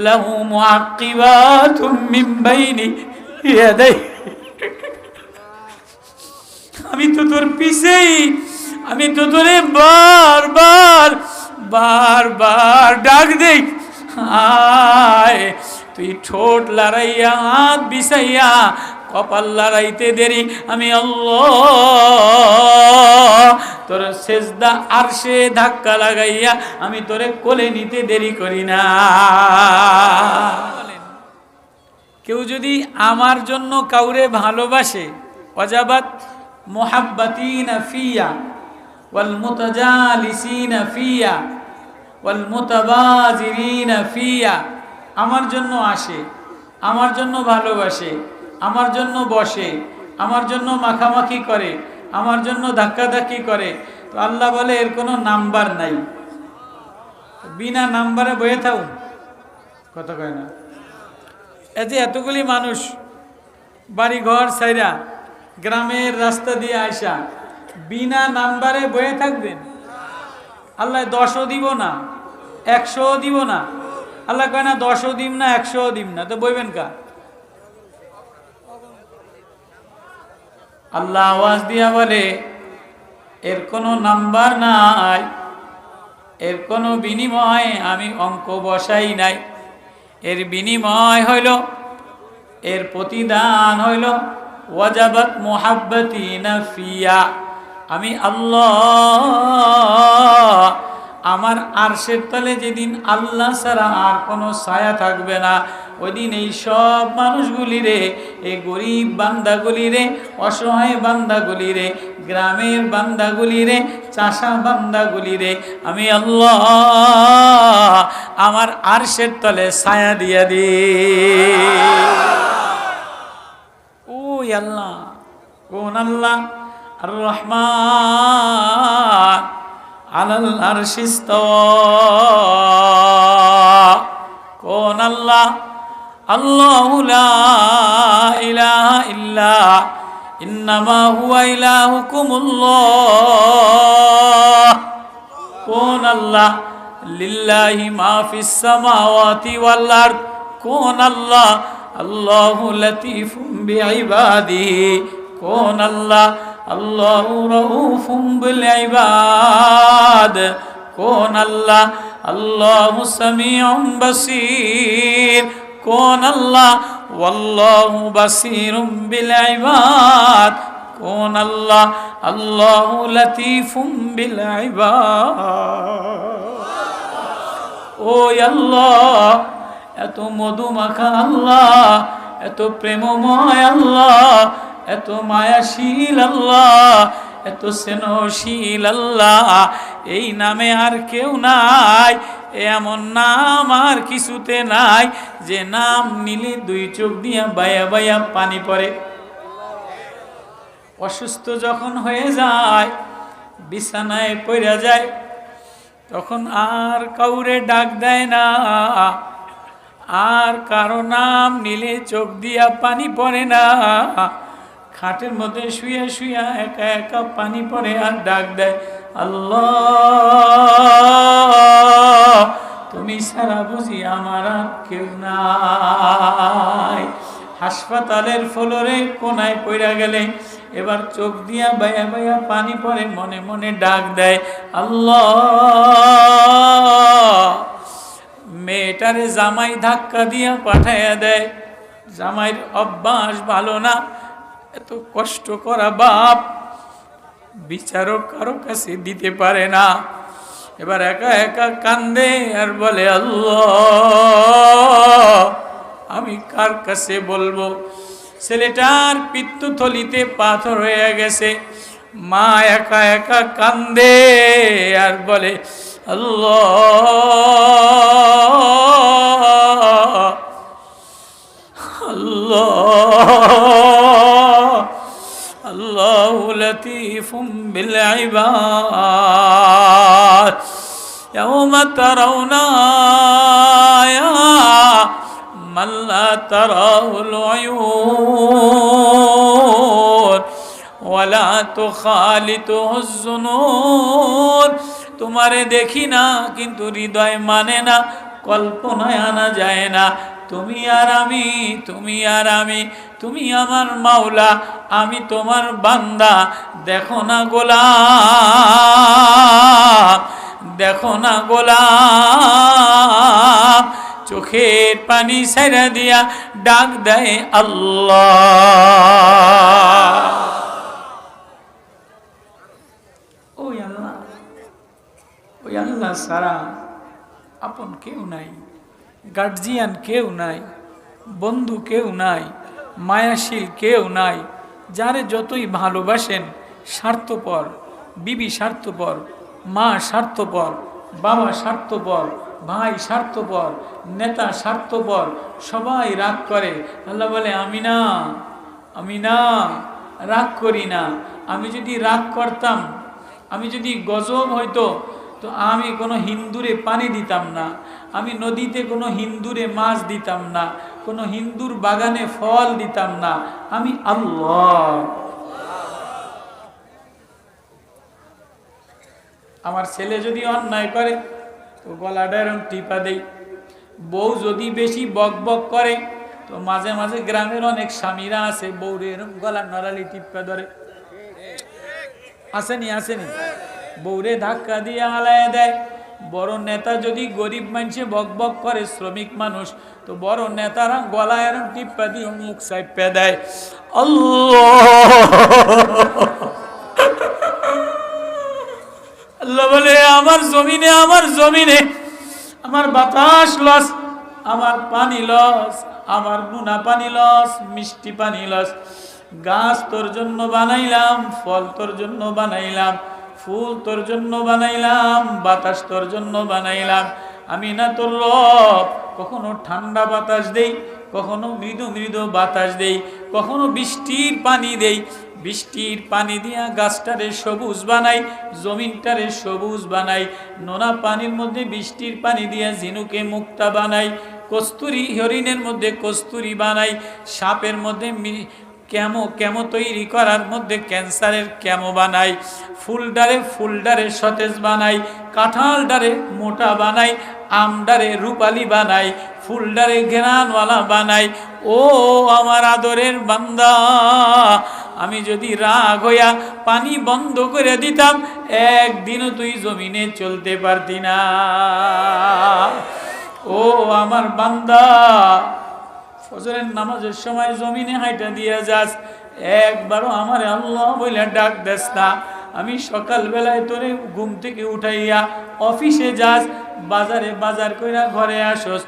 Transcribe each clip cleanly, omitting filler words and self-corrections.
লাহু মুআক্কিবাতুম মিন বাইনি ইয়াদাইহি, আমি তো তোর পিছেই, আমি তো তোরে বারবার বারবার ডাক দেই, আয়। তুই ঠোঁট লড়াইয়া হাত বিছাইয়া কপাল লড়াইতে দেরি, আমি আল্লাহ তোর সেজদা আরশে ধাক্কা লাগাইয়া আমি তোরে কোলে নিতে দেরি করি না। কেউ যদি আমার জন্য কাউরে ভালোবাসে, ওয়াজাবাত মুহাব্বাতিনা ফিয়া ওয়াল মুতাজালিসিনা ফিয়া ওয়াল মুতাবাজিরিনা ফিয়া, আমার জন্য আসে, আমার জন্য ভালোবাসে, আমার জন্য বসে, আমার জন্য মাখামাখি করে, আমার জন্য ধাক্কাধাক্কি করে, তো আল্লাহ বলে এর কোনো নাম্বার নাই, বিনা নাম্বারে বয়ে থাও, কথা কয় না। এই যে এতগুলি মানুষ বাড়ি ঘর ছাইরা গ্রামের রাস্তা দিয়ে আইসা বিনা নাম্বারে বয়ে থাকবেন, আল্লাহ 10ও দিব না, 100ও দিব না। আল্লাহ কয় না 10ও দিম না, 100ও দিম না, তো বইবেন কা? আল্লাহ আওয়াজ দিয়া বলে এর কোনো নাম্বার নাই, এর কোনো বিনিময় আমি অঙ্ক বসাই নাই। এর বিনিময় হইল, এর প্রতিদান হইল ওয়াজাবাত মুহাব্বাতিনা ফিয়া, আমি আল্লাহ আমার আরশের তলে যেদিন আল্লাহ ছাড়া আর কোনো ছায়া থাকবে না, ওই দিন এই সব মানুষগুলি রে, এই গরিব বান্দাগুলি রে, অসহায় বান্দাগুলি রে, গ্রামের বান্দাগুলি রে, চাষা বান্দাগুলি রে, আমি আল্লাহ আমার আরশের তলে ছায়া দিয়া দি। ওই আল্লাহ কোন আল্লাহ? আর রহমান আলাল আরশি ইস্তাওয়া, কোন আল্লাহ? আল্লাহু লা ইলাহা ইল্লা ইন্নামা হুয়া ইলাহুকুমুল্লাহ, কোন আল্লাহ? লিল্লাহি মা ফিস সামাওয়াতি ওয়াল আরদ, কোন আল্লাহ? আল্লাহু লাতীফুম বিইবাদিহি, কোন আল্লাহ? আল্লাহু রাউফুম বিল ইবাদ, কোন আল্লাহ? আল্লাহু সামিউম বাসীর, কোন আল্লাহ? ওয়াল্লাহু বাসীরুম বিল ইবাদ, কোন আল্লাহ? আল্লাহু লাতীফুম বিল ইবাদ। ওই আল্লাহ, এত মধুমাখা আল্লাহ, এত প্রেমময় আল্লাহ, এত মায়াশীল আল্লাহ, এত স্নেহশীল আল্লাহ, এই নামে আর কেউ নাই, এমন নাম আর কিছুতে নাই যে নাম নিলে 2 চোখ দিয়া বায়া বায়া পানি পড়ে। অসুস্থ যখন হয়ে যায়, বিছানায় পড়ে যায়, তখন আর কাউরে ডাক দেয় না, আর কারো নাম নিলে চোখ দিয়া পানি পড়ে না, খাটের মধ্যে শুয়ে শুয়ে একা একা পানি পড়ে আর ডাক দেয়, আল্লাহ তুমি ছাড়া বুঝি আমার আর কেউ নাই। হাসপাতালের ফ্লোরে কোনায় পড়ে গেলে এবার চোখ দিয়া বায়া বায়া পানি পড়ে, মনে মনে ডাক দেয়, আল্লাহ। মেয়েটারে জামাই ধাক্কা দিয়া পাঠাইয়া দেয়, জামাইয়ের অভ্যাস ভালো না, এত কষ্ট করা বাপ বিচারক কারো কাছে দিতে পারে না, এবার একা একা কান্দে আর বলে, আল্লাহ আমি কার কাছে বলবো? ছেলেটার পিত্তথলিতে পাথর হয়ে গেছে, মা একা একা কান্দে আর বলে, আল্লাহ আল্লাহ আল্লাহু লাতীফুম বিল ইবাদ, ইয়াওমা তারাউনা ইয়া মান লা তারাউল উয়ুন ওয়ালা তুখালিতুহুজ জুনুন, তোমারে দেখি না কিন্তু হৃদয় মানে না, কল্পনায় আনা যায় না। তুমি আর আমি, তুমি আর আমি, তুমি আমার মাওলা, আমি তোমার বান্দা। দেখো না গোলাম, দেখো না গোলাম, চোখের পানি ছেড়ে দিয়া ডাক দেয় আল্লাহ। ওই আল্লাহ, ওই আল্লাহ সারা আপন কেউ নাই, গার্জিয়ান কেউ নাই, বন্ধু কেউ নাই, মায়াশীল কেউ নাই। যারে যতই ভালোবাসেন স্বার্থপর, বিবি স্বার্থপর, মা স্বার্থপর, বাবা স্বার্থপর, ভাই স্বার্থপর, নেতা স্বার্থপর, সবাই রাগ করে। আল্লাহ বলে আমি না, আমি না, রাগ করি না। আমি যদি রাগ করতাম, আমি যদি গজব হইতো, তো আমি কোনো হিন্দুরে পানি দিতাম না, আমি নদীতে কোনো হিন্দুরে মাছ দিতাম না, কোনো হিন্দুর বাগানে ফল দিতাম না। আমি আল্লাহ। আমার ছেলে যদি অন্যায় করে তো গলাটা এরকম টিপা দেই। বউ যদি বেশি বক বক করে তো মাঝে মাঝে গ্রামের অনেক স্বামীরা আছে বউরে এরকম গলা নড়ালি টিপা ধরে। আসেনি, আসেনি, বউরে ধাক্কা দিয়ে আলায় দেয়। বড় নেতা যদি গরিব মানুষে বক বক করে, শ্রমিক মানুষ, তো বড় নেতারা গলা এরকম টিপা দিয়ে মুখ চাইপা দেয়। আল্লাহ বলে আমার জমিনে, আমার জমিনে আমার বাতাস লস, আমার পানি লস, আমার নুনা পানি লস, মিষ্টি পানি লস। গাছ তোর জন্য বানাইলাম, ফল তোর জন্য বানাইলাম, ফুল তোর জন্য বানাইলাম, বাতাস তোর জন্য বানাইলাম। আমি না তোর রব? কখনো ঠান্ডা বাতাস দেই, কখনো মৃদু মৃদু বাতাস দেই, কখনো বৃষ্টির পানি দেই। বৃষ্টির পানি দিয়া গাছটারে সবুজ বানাই, জমিনটারে সবুজ বানাই। নোনা পানির মধ্যে বৃষ্টির পানি দিয়া ঝিনুকে মুক্তা বানাই, কস্তুরি হরিণের মধ্যে কস্তুরি বানাই, সাপের মধ্যে কেমো তৈরি করার মধ্যে ক্যান্সারের কেমো বানাই, ফুলডারে সতেজ বানাই, কাঁঠালডারে মোটা বানাই, আমডারে রূপালি বানাই, ফুলডারে ঘেরানওয়ালা বানাই। ও আমার আদরের বান্দা, আমি যদি রাগ হইয়া পানি বন্ধ করে দিতাম, একদিনও তুই জমিনে চলতে পারতি না। ও আমার বান্দা, ফজরের নামাজের সময় জমিনে হাইটা দিয়ে যাস, একবারও আমার আল্লাহ বইলা ডাক দেস না। আমি সকালবেলায় তোরে ঘুম থেকে উঠাইয়া অফিসে যাস, বাজারে বাজার কইরা ঘরে আসস,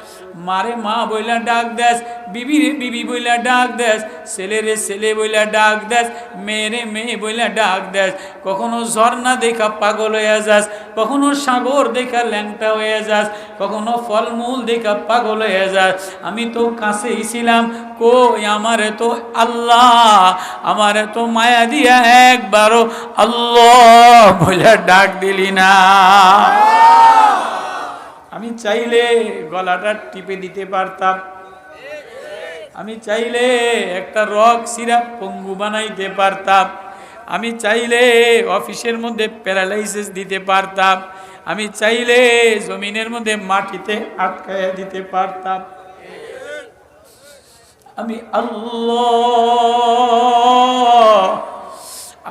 মারে মা বইলা ডাক দেস, বিবিরে বিবি বইলা ডাক দেস, ছেলেরে ছেলে বইলা ডাক দেস, মেয়েরে মেয়ে বইলা ডাক দেস। কখনো ঝর্ণা দেখা পাগল হয়ে যাস, কখনো সাগর দেখা ল্যাংটা হয়ে যাস, কখনো ফলমূল দেখা পাগল হয়ে যাস। আমি তো কাছেই ছিলাম, কই আমারে তো আল্লাহ, আমারে তো মায়া দিয়া একবারও আল্লাহ বইলা ডাক দিলি না। আমি চাইলে গলাটা টিপে দিতে পারতাম, আমি চাইলে একটা রক সিরাপ পঙ্গু বানাইতে পারতাম, আমি চাইলে অফিসের মধ্যে প্যারালাইসিস দিতে পারতাম, আমি চাইলে জমিনের মধ্যে মাটিতে আটকায়া দিতে পারতাম। আমি আল্লাহ,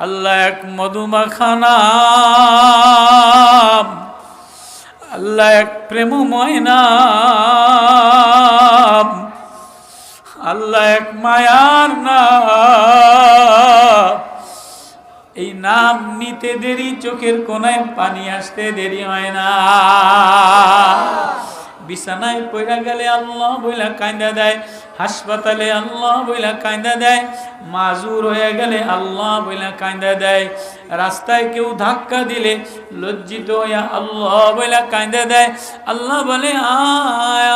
আল্লাহ এক মধুমাখা নাম, আল্লাহ এক প্রেমময় নাম, আল্লাহ এক মায়ার নাম। এই নাম নিতে দেরি, চোখের কোনায় পানি আসতে দেরি হয় না। বিছানায় পড়া গেলে আল্লাহ বইলা কাঁদা দেয়, হাসপাতালে আল্লাহ বইলা কাঁদা দেয়, মাজুর হয়ে গেলে আল্লাহ বইলা কাঁদা দেয়, রাস্তায় কেউ ধাক্কা দিলে লজ্জিত হইয়া আল্লাহ বইলা কাঁদা দেয়। আল্লাহ বলে আয়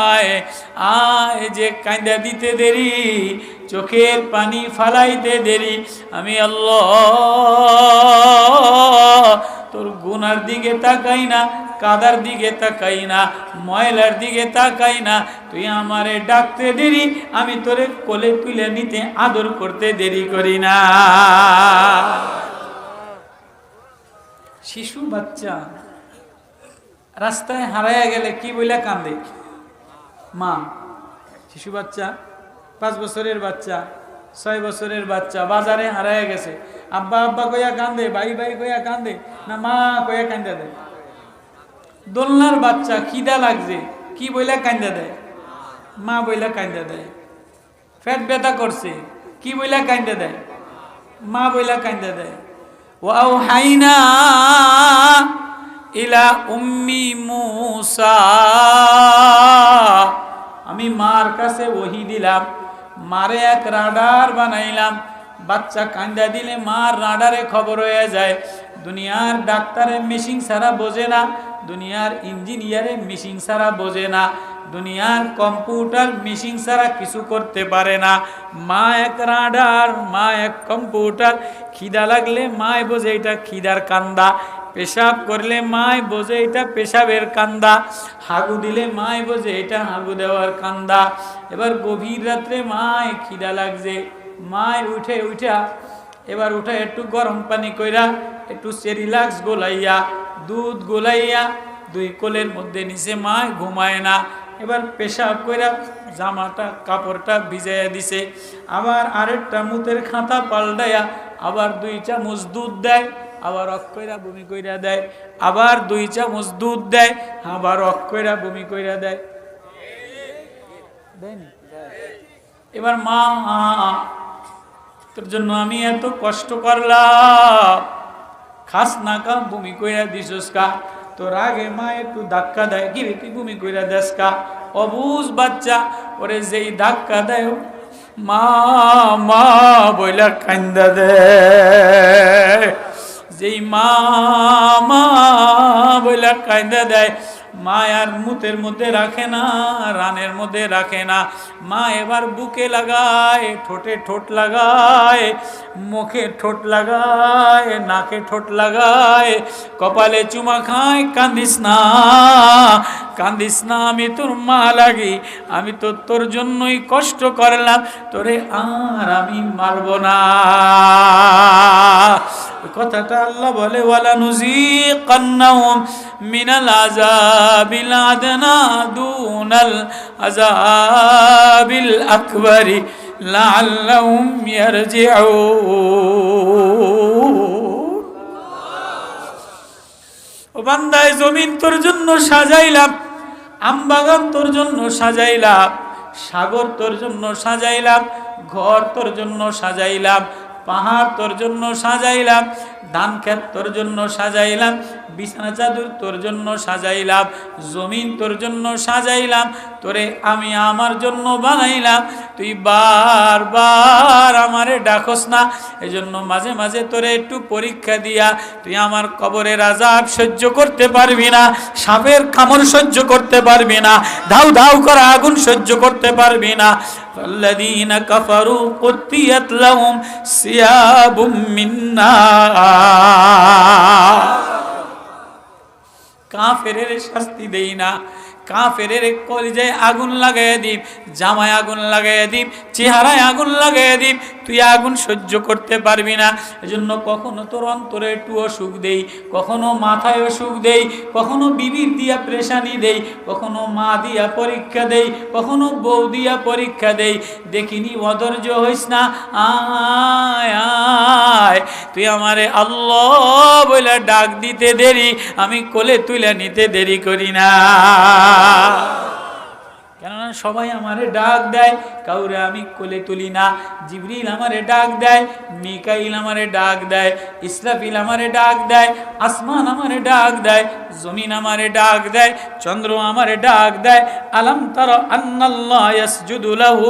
আয় আয়, যে কাঁদা দিতে দেরি, চোখের পানি ফালাইতে দেরি, আমি আল্লাহ তোর গুনার দিকে তাকাই না, কাদার দিকে তাকাই না, ময়লার দিকে তাকাই না। তুই আমারে ডাকতে দেরি, আমি তোরে কোলে তুলে নিতে আদর করতে দেরি করি না। শিশু বাচ্চা রাস্তায় হারাইয়া গেলে কি বইলা কান্দে? মা। শিশু বাচ্চা, 5 বছরের বাচ্চা, 6 বছরের বাচ্চা বাজারে হারাইয়া গেছে, আব্বা আব্বা কইয়া কান্দে, ভাই ভাই কইয়া কান্দে, না মা কইয়া কান্দা দেয়? দোলনার বাচ্চা খিদা লাগছে, কি বইলা কান্দা দেয়? মা বইলা কান্দা দেয়। পেট ব্যথা করছে, কি বইলা কান্দা দেয়? মা বইলা কান্দা দেয়। ওয়াউহাইনা ইলা উম্মি মূসা, আমি মার কাছে ওহী দিলাম, মারে এক রাডার বানাইলাম। বাচ্চা কান্দা দিলে মার রাডারে খবর হয়ে যায়। দুনিয়ার ডাক্তারের মেশিন ছাড়া বোঝে না, দুনিয়ার ইঞ্জিনিয়ারের মেশিন ছাড়া বোঝে না, দুনিয়ার কম্পিউটার মেশিন ছাড়া কিছু করতে পারে না। মা এক রাডার, মা এক কম্পিউটার। খিদা লাগলে মায় বোঝে এটা খিদার কান্দা, পেশাব করলে মায় বোঝে এটা পেশাবের কান্দা, হাগু দিলে মায় বোঝে এটা হাগু দেওয়ার কান্দা। এবার গভীর রাত্রে মায় খিদা লাগছে, মায় উঠা এবার উঠে একটু গরম পানি কইরা, একটু সেরিলাক্স গোলাইয়া, দুধ গোলাইয়া 2 কোলের মধ্যে নিচে মায় ঘুমায় না। এবার পেশাব কইরা জামাটা কাপড়টা ভিজাইয়া দিছে, আবার আরেকটা মুতের খাতা পাল্টাইয়া আবার 2 চামচ দুধ দেয়, আবার অক্ষয়রা বমি কইরা দেয়, আবার 2 চামচ দুধ দেয়, আবার অক্ষয়রা বমি কইরা দেয়। এবার মা, তোর জন্য আমি এত কষ্ট করলাম, খাস না কা, বমি কইরা দিছস কা? তোর আগে মা একটু ধাক্কা দেয়, কি রে তুই বমি কইরা দেস কা? অবুঝ বাচ্চা, ওরে যেই ধাক্কা দেয় মা মা বইলা কান্দা দেয়, যেই মা মা বইলা কান্দা দেয়। মা আর মুতের মধ্যে রাখে না, রানের মধ্যে রাখে না। মা এবার বুকে লাগায়, ঠোঁটে ঠোঁট লাগায়, মুখে ঠোঁট লাগায়, নাকে ঠোঁট লাগায়, কপালে চুমা খায়। কান্দিস না, কান্দিস না, আমি তোর মা লাগি, আমি তো তোর জন্যই কষ্ট করলাম, তোরে আর আমি মারব না। কথাটা আল্লাহ বলে, ওয়ালা নুযীকান্নাহুম মিনাল আযাবিল আদনা দুনাল আযাবিল আকবারি লাআল্লাহুম ইয়ারজিউন। ও বান্দা, জমিন তোর জন্য সাজাইলাম, আমবাগান তোর জন্য সাজাইলাম, সাগর তোর জন্য সাজাইলাম, ঘর তোর জন্য সাজাইলাম, পাহাড় তোর জন্য সাজাইলাম, ধান ক্ষেত তোর জন্য সাজাইলাম, বিছানা চাদর তোর জন্য সাজাইলাম, জমিন তোর জন্য সাজাইলাম, তোরে আমি আমার জন্য বানাইলাম। তুই বারবার আমারে ডাকস না, এজন্য মাঝে মাঝে তোরে একটু পরীক্ষা দিয়া, তুই আমার কবরের আযাব সহ্য করতে পারবি না, সাপের কামড় সহ্য করতে পারবি না, ধাউ ধাউ করা আগুন সহ্য করতে পারবি না। ফাল্লাযীনা কাফারু কুত্তিয়াত লাহুম সিয়াবুম মিন নার। কাফেরের শাস্তি দেই না, কাফেরের কলিজায় আগুন লাগাইয়া দিম, জামায় আগুন লাগাইয়া দিম, চেহারায় আগুন লাগাইয়া দিম, তুই আগুন সহ্য করতে পারবি না। এজন্য কখনো তোর অন্তরে একটু অসুখ দেই, কখনো মাথায় অসুখ দেই, কখনো বিবির দিয়া প্রেশানি দেই, কখনো মা দিয়া পরীক্ষা দেই, কখনো বউ দিয়া পরীক্ষা দেই। দেখিনি অধৈর্য হইস না, আয় আয়, তুই আমারে আল্লাহ বলে ডাক দিতে দেরি, আমি কোলে তুলে নিতে দেরি করি না। কেননা সবাই আমারে ডাক দেয়, কাউরে আমি কোলে তুলি না। জিবরিল আমারে ডাক দেয়, মিকাইল আমারে ডাক দেয়, ইসরাফিল আমারে ডাক দেয়, আসমান আমারে ডাক দেয়, জমিন আমারে ডাক দেয়, চন্দ্র আমারে ডাক দেয়। আলাম তারা আন্নাল্লাহ ইয়াসজুদু লাহু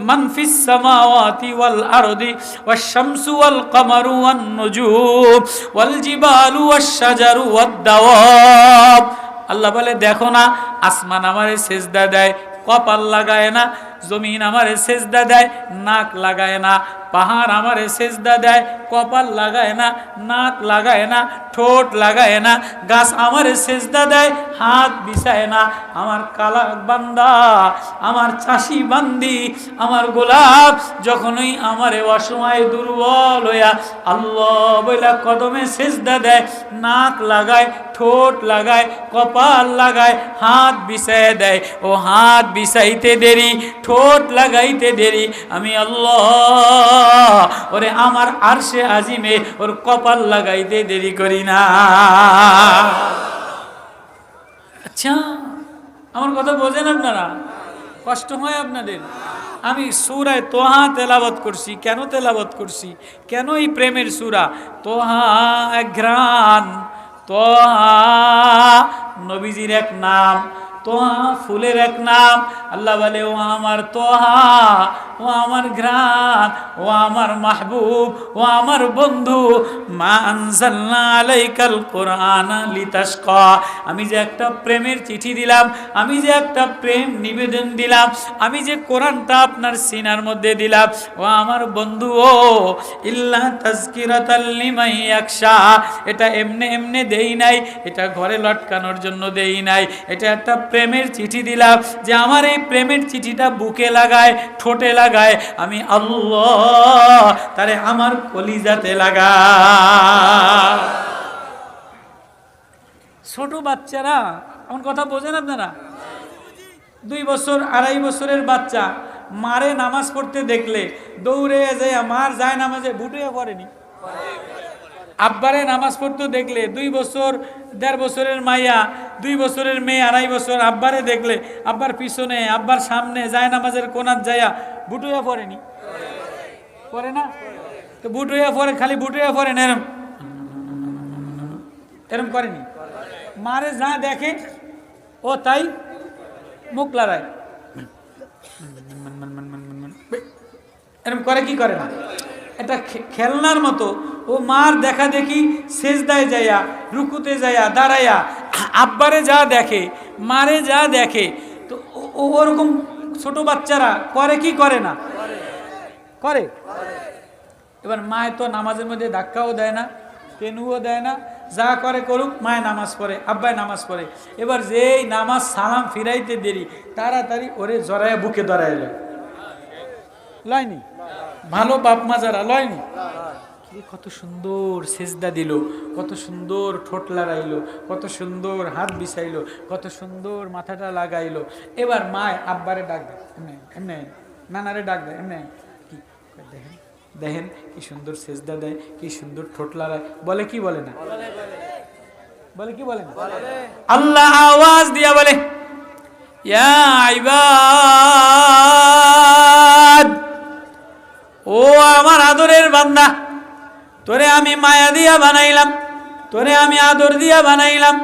মান ফিস সামাওয়াতি ওয়াল আরদি ওয়াশ শামসু ওয়াল কমারু ওয়ান নুজুম ওয়াল জিবালু ওয়াশ শাজারু ওয়াদ দাওয়াব। আল্লাহ বলে, দেখো না, আসমান আমারে সেজদা দেয়, কপাল লাগায় না, জমিন আমারে সেজদা দেয়, নাক লাগায় না, পাহাড় আমারে সেজদা দেয়, কপাল লাগায় না, নাক লাগায় না, ঠোঁট লাগায় না, গাছ আমারে সেজদা দেয়, হাত বিছায় না। আমার কালা বান্দা, আমার চাষি বান্দি, আমার গোলাপ যখনই আমারে অসময় দুর্বল হইয়া আল্লাহ বইলা কদমে সেজদা দেয়, নাক লাগায়, ঠোঁট লাগায়, কপাল লাগায়, হাত বিছায় দেয়, ও হাত বিছাইতে দেরি, ঠোঁট লাগাইতে দেরি, আমি আল্লাহ ওরে আমার আরশে আজিমে ওর কপাল লাগাইতে দেরি করি না। আচ্ছা, আমার কথা বোঝেন আপনারা? কষ্ট হয় আপনাদের? আমি সূরায়ে তোহা তেলাওয়াত করছি। কেন তেলাওয়াত করছি? কেন এই প্রেমের সূরা? তোহা এক ঘ্রাণ, তোহা নবীজির এক নাম, তোহা ফুলের এক নাম। আল্লাহ বলে, ও আমার তোহা, ও আমার ঘ্রাণ, ও আমার মাহবুব, ও আমার বন্ধু, মা আনজালনা আলাইকাল কোরআনা লিতাশকা। আমি যে একটা প্রেমের চিঠি দিলাম, আমি যে একটা প্রেম নিবেদন দিলাম, আমি যে কোরআনটা আপনার সিনার মধ্যে দিলাম, ও আমার বন্ধু, ও ইল্লা তাযকিরাতাল লিমান ইয়াখশা। এটা এমনে এমনে দেই নাই, এটা ঘরে লটকানোর জন্য দেই নাই, এটা একটা প্রেমের চিঠি দিলাম, যে আমার এই প্রেমের চিঠিটা বুকে লাগায়, ঠোঁটে লাগায়, আমি আল্লাহ তারে আমার কলিজাতে লাগা। ছোট বাচ্চারা, আমার কথা বোঝেন আপনারা? 2 বছর 2.5 বছরের বাচ্চা মারে নামাজ পড়তে দেখলে দৌড়ে যায়, মার যায় নামাজে বুটে পড়েনি। আব্বারে নামাজ পড়তে দেখলে 2 বছর 1.5 বছরের মাইয়া, 2 বছরের মেয়ে 2.5 বছর আব্বারে দেখলে আব্বার পিছনে, আব্বার সামনে যায় নামাজের কোনাত যায়া বুটুয়া পড়েনি? পড়ে না? তো বুটুয়া পড়ে, খালি বুটুয়া পড়ে না, এরম করেনি? মারে যা দেখে ও তাই মুখ লড়ায়, এরম করে কি করে না? এটা খেলনার মতো। ও মার দেখা দেখি সেজদায় যাইয়া, রুকুতে যাইয়া, দাঁড়াইয়া আব্বারে যা দেখে, মারে যা দেখে, তো ওরকম ছোট বাচ্চারা করে কি করে না? করে। এবার মায় তো নামাজের মধ্যে ধাক্কাও দেয় না, পেনুও দেয় না, যা করে করুক, মায় নামাজ পড়ে, আব্বায় নামাজ পড়ে। এবার যেই নামাজ সালাম ফিরাইতে দেরি, তাড়াতাড়ি ওরে জড়াইয়া বুকে ধরাই লয়নি? ভালো বাপ মা যারা লয়নি? কত সুন্দর সেজদা দিল, কত সুন্দর ঠোঁট লাগাইলো, কত সুন্দর হাত বিছাইলো, কত সুন্দর মাথাটা লাগাইলো। এবার মায় আব্বারে ডাক দেয় এমনি এমনি, নানারে ডাক দেয় এমনি, কি দেখেন দেখেন কি সুন্দর সেজদা দেয়, কি সুন্দর ঠোঁট লাগায়, বলে কি বলে না? বলে কি বলে না? আল্লাহ আওয়াজ দিয়া বলে, ইয়া ইবাদ, ও আমার আদরের বান্দা, তোরে আমি মায়া দিয়া বানাইলাম, তোরে আমি আদর দিয়া বানাইলাম।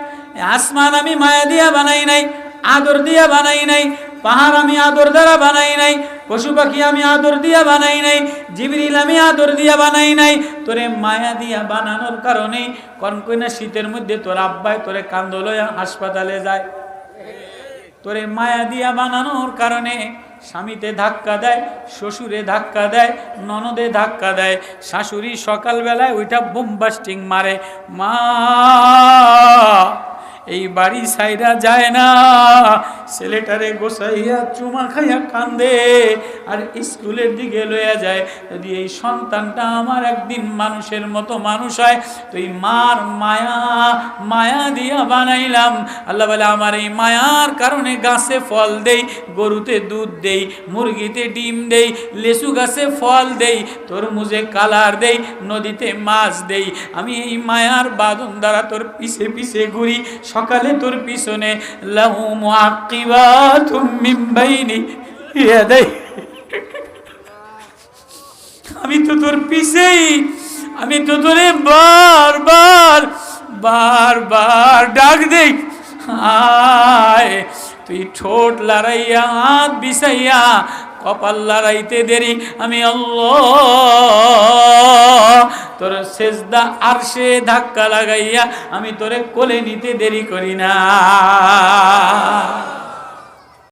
আসমান আমি মায়া দিয়া বানাই নাই, আদর দিয়া বানাই নাই। পাহাড় আমি আদর দ্বারা বানাই নাই, পশু পাখি আমি আদর দিয়া বানাই নাই, জিবরিল আমি আদর দিয়া বানাই নাই। তোরে মায়া দিয়া বানানোর কারণে কনকনে শীতের মধ্যে তোর আব্বাই তোরে কান্দ লইয়া হাসপাতালে যায়। তোরে মায়া দিয়া বানানোর কারণে স্বামীতে ধাক্কা দেয়, শ্বশুরে ধাক্কা দেয়, ননদে ধাক্কা দেয়, শাশুড়ি সকালবেলায় ওইটা বোমবাস্টিং মারে। মা এই বাড়ি সাইরা যায় না, ছেলেটারে গোসাইয়া চুমা খাইয়া কান্দে আর স্কুলের দিকে লইয়া যায়। যদি এই সন্তানটা আমার একদিন মানুষের মতো মানুষ হয়, তো এই মার মায়া মায়া দিয়া বানাইলাম। আল্লাহ বলে, আমার এই মায়ার কারণে গাছে ফল দেই, গরুতে দুধ দেই, মুরগিতে ডিম দেই, লেচু গাছে ফল দেই, তরমুজে কালার দেই, নদীতে মাছ দেই। আমি এই মায়ার বাঁধন দ্বারা তোর পিছে পিছে ঘুরি, সকালে তোর পিছনে লাহু মুআক্কিবাতুম মিন বাইনি ইয়াদাই, আমি তো তোর পিছেই, আমি তো তোরে বারবার বারবার ডাক দেই, আয়। তুই ঠোঁট লড়াইয়া, হাত বিছাইয়া, কপাল লড়াইতে দেরি, আমি আল্লাহ তোর সেজদা আরশে ধাক্কা লাগাইয়া আমি তোরে কোলে নিতে দেরি করি না।